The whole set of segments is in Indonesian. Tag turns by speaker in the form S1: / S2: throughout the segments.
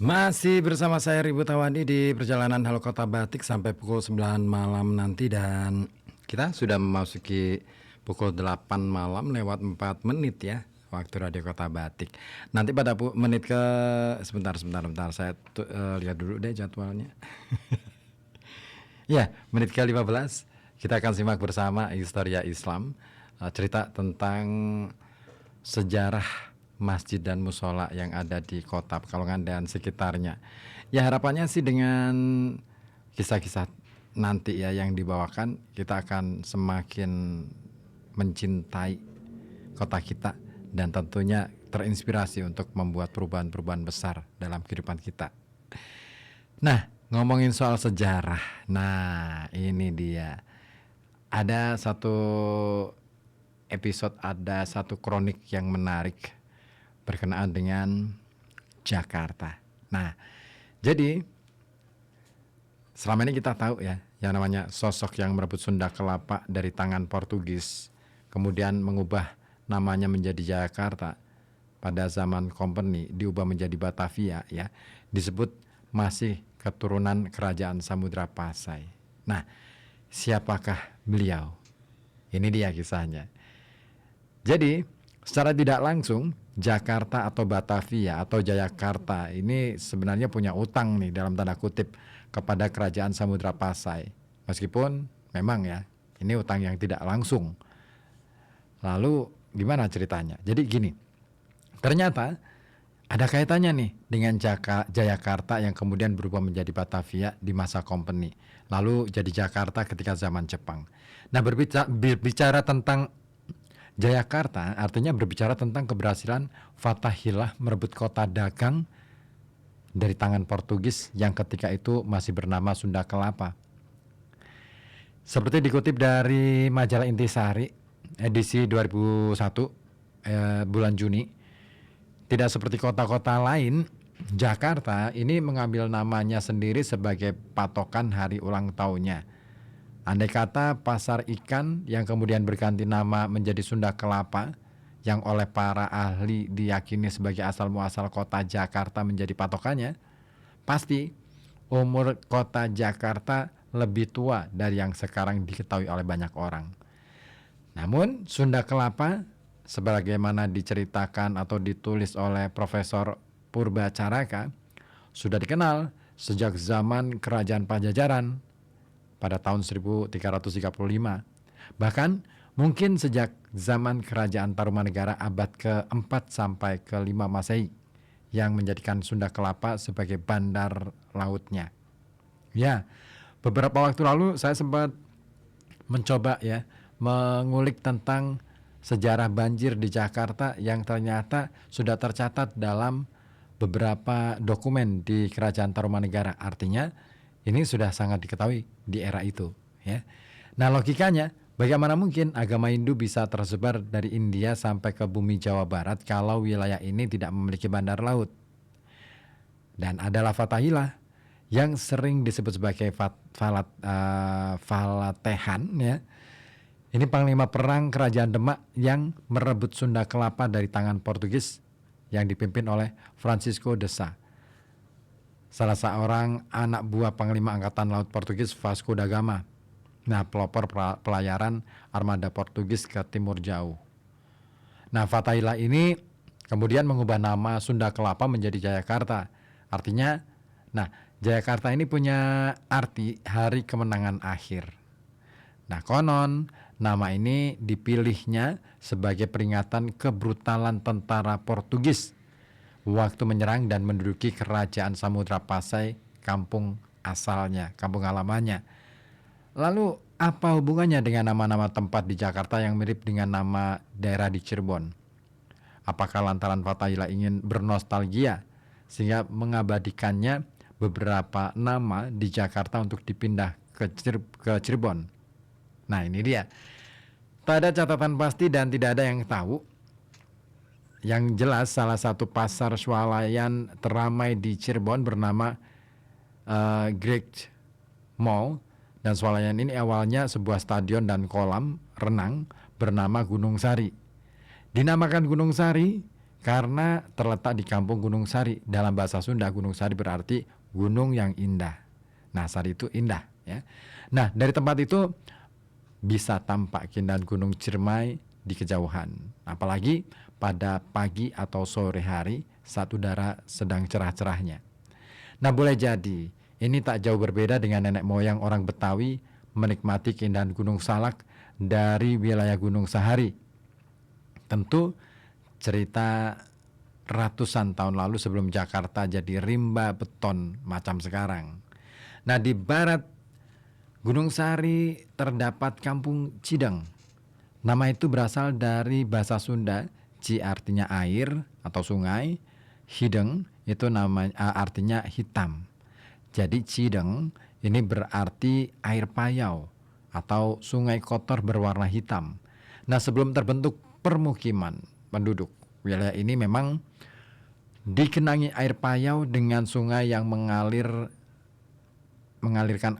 S1: Masih bersama saya Ribu Tawandi di perjalanan Halo Kota Batik sampai pukul 9 malam nanti. Dan kita sudah memasuki pukul 8 malam lewat 4 menit ya, waktu Radio Kota Batik. Nanti pada menit ke sebentar saya lihat dulu deh jadwalnya. Ya, menit ke 15 kita akan simak bersama Historia Islam, cerita tentang sejarah masjid dan musola yang ada di kota Pekalongan dan sekitarnya. Ya, harapannya sih dengan kisah-kisah nanti ya yang dibawakan, kita akan semakin mencintai kota kita dan tentunya terinspirasi untuk membuat perubahan-perubahan besar dalam kehidupan kita. Nah, ngomongin soal sejarah, nah ini dia. Ada satu episode, ada satu kronik yang menarik berkenaan dengan Jakarta. Nah, jadi selama ini kita tahu ya, yang namanya sosok yang merebut Sunda Kelapa dari tangan Portugis, kemudian mengubah namanya menjadi Jakarta pada zaman Company, diubah menjadi Batavia ya, disebut masih keturunan kerajaan Samudra Pasai. Nah, siapakah beliau? Ini dia kisahnya. Jadi, secara tidak langsung Jakarta atau Batavia atau Jayakarta ini sebenarnya punya utang nih dalam tanda kutip kepada kerajaan Samudra Pasai. Meskipun memang ya, ini utang yang tidak langsung. Lalu gimana ceritanya? Jadi gini, ternyata ada kaitannya nih dengan Jayakarta yang kemudian berubah menjadi Batavia di masa Company, lalu jadi Jakarta ketika zaman Jepang. Nah, berbicara tentang Jayakarta artinya berbicara tentang keberhasilan Fathahillah merebut kota dagang dari tangan Portugis yang ketika itu masih bernama Sunda Kelapa. Seperti dikutip dari majalah Intisari edisi 2001 bulan Juni, tidak seperti kota-kota lain, Jakarta ini mengambil namanya sendiri sebagai patokan hari ulang tahunnya. Andai kata pasar ikan yang kemudian berganti nama menjadi Sunda Kelapa, yang oleh para ahli diyakini sebagai asal muasal kota Jakarta menjadi patokannya, pasti umur kota Jakarta lebih tua dari yang sekarang diketahui oleh banyak orang. Namun Sunda Kelapa, sebagaimana diceritakan atau ditulis oleh Profesor Purbacaraka, sudah dikenal sejak zaman Kerajaan Pajajaran pada tahun 1335. Bahkan mungkin sejak zaman Kerajaan Tarumanegara abad ke-4 sampai ke-5 Masehi, yang menjadikan Sunda Kelapa sebagai bandar lautnya. Ya, beberapa waktu lalu saya sempat mencoba ya mengulik tentang sejarah banjir di Jakarta yang ternyata sudah tercatat dalam beberapa dokumen di Kerajaan Tarumanegara. Artinya ini sudah sangat diketahui di era itu ya. Nah, logikanya bagaimana mungkin agama Hindu bisa tersebar dari India sampai ke bumi Jawa Barat kalau wilayah ini tidak memiliki bandar laut? Dan adalah Fathahillah yang sering disebut sebagai Falatehan ya. Ini panglima perang kerajaan Demak yang merebut Sunda Kelapa dari tangan Portugis yang dipimpin oleh Francisco de Sá, salah seorang anak buah Panglima Angkatan Laut Portugis Vasco da Gama. Nah, pelopor pelayaran armada Portugis ke timur jauh. Nah, Fathahillah ini kemudian mengubah nama Sunda Kelapa menjadi Jayakarta. Artinya, nah, Jayakarta ini punya arti hari kemenangan akhir. Nah, konon nama ini dipilihnya sebagai peringatan kebrutalan tentara Portugis waktu menyerang dan menduduki kerajaan Samudra Pasai, kampung asalnya, kampung halamannya. Lalu apa hubungannya dengan nama-nama tempat di Jakarta yang mirip dengan nama daerah di Cirebon? Apakah lantaran Fathahillah ingin bernostalgia sehingga mengabadikannya beberapa nama di Jakarta untuk dipindah ke Cirebon? Nah, ini dia. Tak ada catatan pasti dan tidak ada yang tahu. Yang jelas salah satu pasar swalayan teramai di Cirebon bernama Great Mall, dan swalayan ini awalnya sebuah stadion dan kolam renang bernama Gunung Sari. Dinamakan Gunung Sari karena terletak di kampung Gunung Sari. Dalam bahasa Sunda, Gunung Sari berarti gunung yang indah. Nah, Sari itu indah ya. Nah, dari tempat itu bisa tampak keindahan Gunung Ciremai di kejauhan. Apalagi pada pagi atau sore hari saat udara sedang cerah-cerahnya. Nah, boleh jadi ini tak jauh berbeda dengan nenek moyang orang Betawi menikmati keindahan Gunung Salak dari wilayah Gunung Sahari. Tentu cerita ratusan tahun lalu sebelum Jakarta jadi rimba beton macam sekarang. Nah, di barat Gunung Sari terdapat Kampung Cideng. Nama itu berasal dari bahasa Sunda, ci artinya air atau sungai, hideng itu artinya hitam. Jadi Cideng ini berarti air payau atau sungai kotor berwarna hitam. Nah, sebelum terbentuk permukiman penduduk, wilayah ini memang dikenangi air payau dengan sungai yang mengalirkan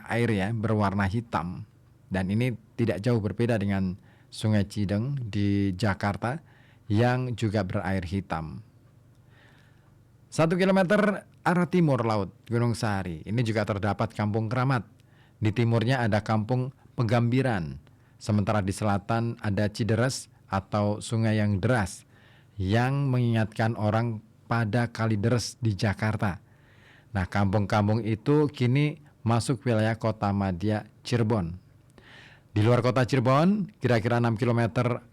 S1: air ya berwarna hitam. Dan ini tidak jauh berbeda dengan Sungai Cideng di Jakarta yang juga berair hitam. 1 kilometer arah timur laut Gunung Sahari ini juga terdapat Kampung Keramat. Di timurnya ada Kampung Pegambiran. Sementara di selatan ada Cideres atau sungai yang deras yang mengingatkan orang pada Kalideres di Jakarta. Nah, kampung-kampung itu kini masuk wilayah kota madya Cirebon. Di luar kota Cirebon, kira-kira 6 km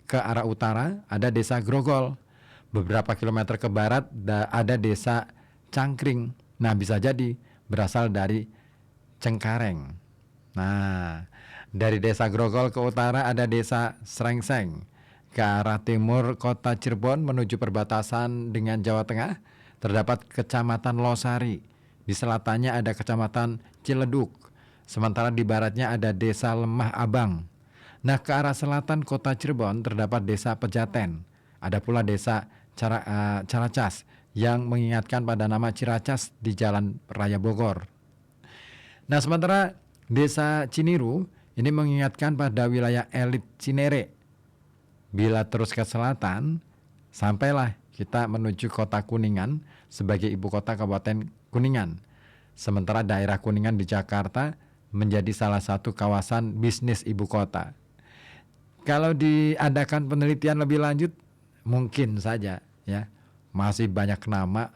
S1: ke arah utara ada desa Grogol. Beberapa kilometer ke barat ada desa Cangkring. Nah, bisa jadi berasal dari Cengkareng. Nah, dari desa Grogol ke utara ada desa Srengseng. Ke arah timur kota Cirebon menuju perbatasan dengan Jawa Tengah terdapat Kecamatan Losari. Di selatannya ada Kecamatan Ciledug. Sementara di baratnya ada desa Lemah Abang. Nah, ke arah selatan kota Cirebon terdapat desa Pejaten. Ada pula desa Caracas yang mengingatkan pada nama Ciracas di Jalan Raya Bogor. Nah, sementara desa Ciniru ini mengingatkan pada wilayah elit Cinere. Bila terus ke selatan, sampailah kita menuju kota Kuningan sebagai ibu kota Kabupaten Kuningan. Sementara daerah Kuningan di Jakarta menjadi salah satu kawasan bisnis ibu kota. Kalau diadakan penelitian lebih lanjut, mungkin saja ya masih banyak nama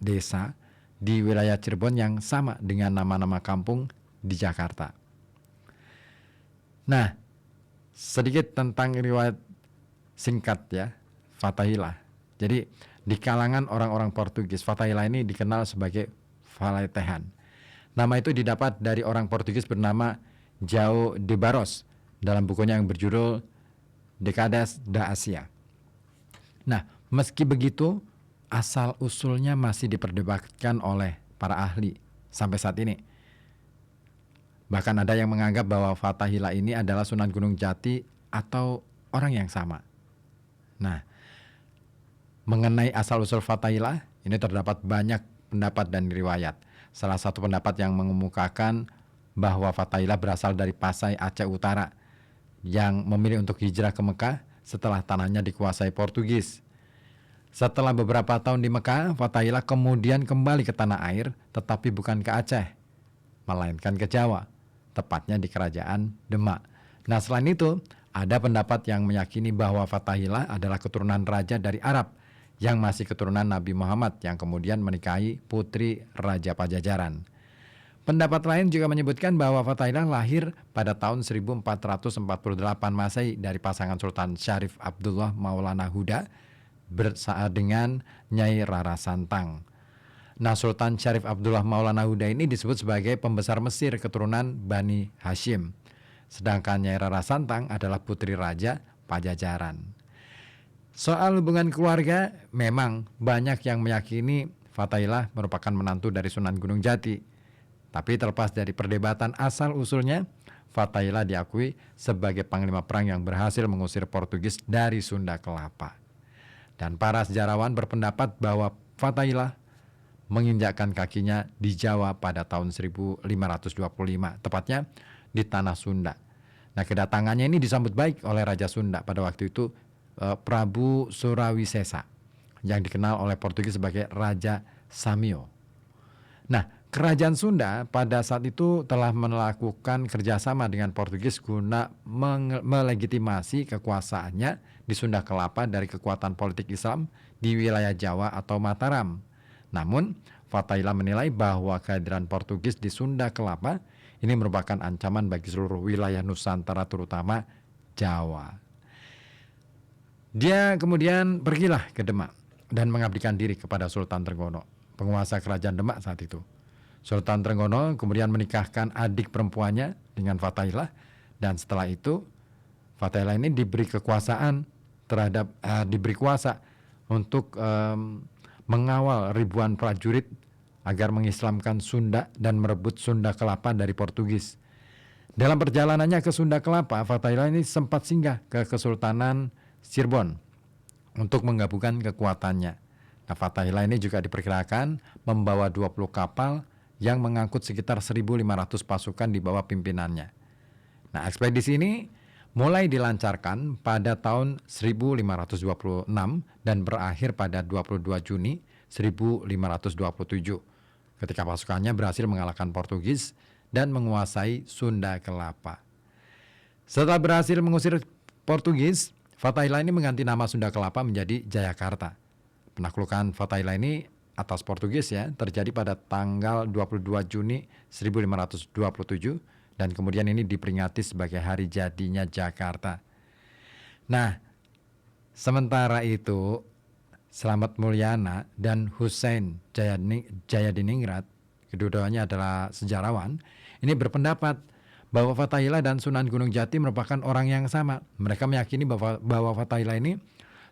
S1: desa di wilayah Cirebon yang sama dengan nama-nama kampung di Jakarta. Nah, sedikit tentang riwayat singkat ya, Fathahillah. Jadi di kalangan orang-orang Portugis, Fathahillah ini dikenal sebagai Valetehan. Nama itu didapat dari orang Portugis bernama João de Barros dalam bukunya yang berjudul Decades da Asia. Nah, meski begitu, asal-usulnya masih diperdebatkan oleh para ahli sampai saat ini. Bahkan ada yang menganggap bahwa Fathahillah ini adalah Sunan Gunung Jati atau orang yang sama. Nah, mengenai asal-usul Fathahillah, ini terdapat banyak pendapat dan riwayat. Salah satu pendapat yang mengemukakan bahwa Fathahillah berasal dari Pasai Aceh Utara yang memilih untuk hijrah ke Mekah setelah tanahnya dikuasai Portugis. Setelah beberapa tahun di Mekah, Fathahillah kemudian kembali ke tanah air, tetapi bukan ke Aceh, melainkan ke Jawa, tepatnya di Kerajaan Demak. Nah, selain itu, ada pendapat yang meyakini bahwa Fathahillah adalah keturunan raja dari Arab yang masih keturunan Nabi Muhammad yang kemudian menikahi putri Raja Pajajaran. Pendapat lain juga menyebutkan bahwa Fathahillah lahir pada tahun 1448 Masehi dari pasangan Sultan Syarif Abdullah Maulana Huda bersama dengan Nyai Rara Santang. Nah, Sultan Syarif Abdullah Maulana Huda ini disebut sebagai pembesar Mesir keturunan Bani Hashim. Sedangkan Nyai Rara Santang adalah putri Raja Pajajaran. Soal hubungan keluarga, memang banyak yang meyakini Fathahillah merupakan menantu dari Sunan Gunung Jati. Tapi terlepas dari perdebatan asal-usulnya, Fathahillah diakui sebagai panglima perang yang berhasil mengusir Portugis dari Sunda Kelapa. Dan para sejarawan berpendapat bahwa Fathahillah menginjakkan kakinya di Jawa pada tahun 1525, tepatnya di Tanah Sunda. Nah, kedatangannya ini disambut baik oleh Raja Sunda pada waktu itu, Prabu Surawisesa yang dikenal oleh Portugis sebagai Raja Samio. Nah, Kerajaan Sunda pada saat itu telah melakukan kerjasama dengan Portugis guna melegitimasi kekuasaannya di Sunda Kelapa dari kekuatan politik Islam di wilayah Jawa atau Mataram. Namun, Fathaillah menilai bahwa kehadiran Portugis di Sunda Kelapa ini merupakan ancaman bagi seluruh wilayah Nusantara terutama Jawa. Dia kemudian pergilah ke Demak dan mengabdikan diri kepada Sultan Trenggono, penguasa kerajaan Demak saat itu. Sultan Trenggono kemudian menikahkan adik perempuannya dengan Fathaillah, dan setelah itu Fathaillah ini diberi kekuasaan diberi kuasa untuk mengawal ribuan prajurit agar mengislamkan Sunda dan merebut Sunda Kelapa dari Portugis. Dalam perjalanannya ke Sunda Kelapa, Fathaillah ini sempat singgah ke Kesultanan Cirebon untuk menggabungkan kekuatannya. Nah, Fathaillah ini juga diperkirakan membawa 20 kapal yang mengangkut sekitar 1.500 pasukan di bawah pimpinannya. Nah, ekspedisi ini mulai dilancarkan pada tahun 1526 dan berakhir pada 22 Juni 1527 ketika pasukannya berhasil mengalahkan Portugis dan menguasai Sunda Kelapa. Setelah berhasil mengusir Portugis, Fathaillah ini mengganti nama Sunda Kelapa menjadi Jayakarta. Penaklukan Fathaillah ini atas Portugis ya terjadi pada tanggal 22 Juni 1527 dan kemudian ini diperingati sebagai hari jadinya Jakarta. Nah, sementara itu Slamet Mulyana dan Hussein Jayadiningrat, kedua-duanya adalah sejarawan, ini berpendapat bahwa Fathaillah dan Sunan Gunung Jati merupakan orang yang sama. Mereka meyakini bahwa Fathaillah ini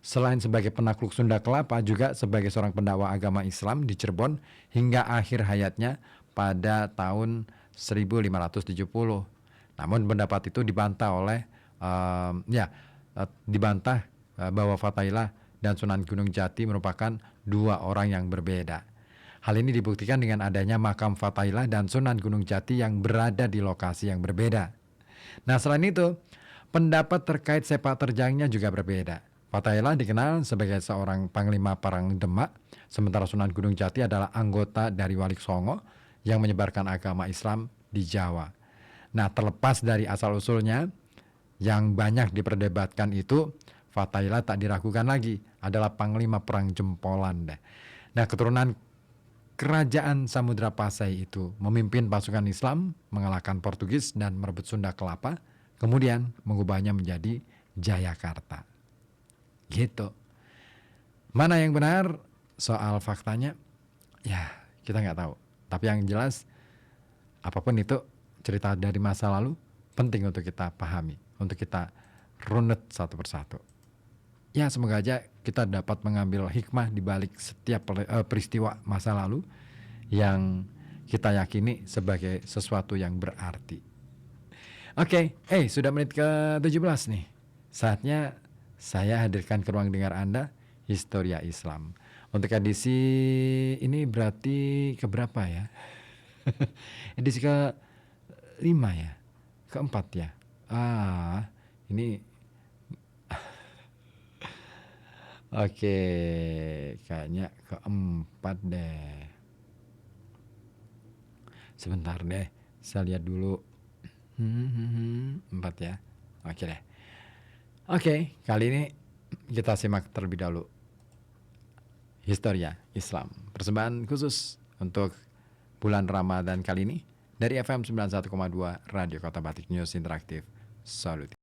S1: selain sebagai penakluk Sunda Kelapa juga sebagai seorang pendakwah agama Islam di Cirebon hingga akhir hayatnya pada tahun 1570. Namun pendapat itu dibantah bahwa Fathaillah dan Sunan Gunung Jati merupakan dua orang yang berbeda. Hal ini dibuktikan dengan adanya makam Fathaillah dan Sunan Gunung Jati yang berada di lokasi yang berbeda. Nah, selain itu, pendapat terkait sepak terjangnya juga berbeda. Fathaillah dikenal sebagai seorang panglima perang Demak, sementara Sunan Gunung Jati adalah anggota dari Walik Songo yang menyebarkan agama Islam di Jawa. Nah, terlepas dari asal-usulnya yang banyak diperdebatkan itu, Fathaillah tak diragukan lagi adalah panglima perang Jempolan. Nah, keturunan Kerajaan Samudra Pasai itu memimpin pasukan Islam mengalahkan Portugis dan merebut Sunda Kelapa, kemudian mengubahnya menjadi Jayakarta. Gitu. Mana yang benar soal faktanya? Ya, kita nggak tahu. Tapi yang jelas, apapun itu cerita dari masa lalu, penting untuk kita pahami, untuk kita runut satu persatu. Ya, semoga aja kita dapat mengambil hikmah di balik setiap peristiwa masa lalu yang kita yakini sebagai sesuatu yang berarti. Oke, sudah menit ke-17 nih. Saatnya saya hadirkan ke ruang dengar Anda Historia Islam. Untuk edisi ini berarti keberapa ya? Edisi ke-5 ya? ke-4 ya? Ini oke, kayaknya ke-4 deh. Sebentar deh, saya lihat dulu. 4 ya. Oke deh. Oke, kali ini kita simak terlebih dahulu Historia Islam, persembahan khusus untuk bulan Ramadan kali ini dari FM 91,2 Radio Kota Batik News Interaktif. Salut.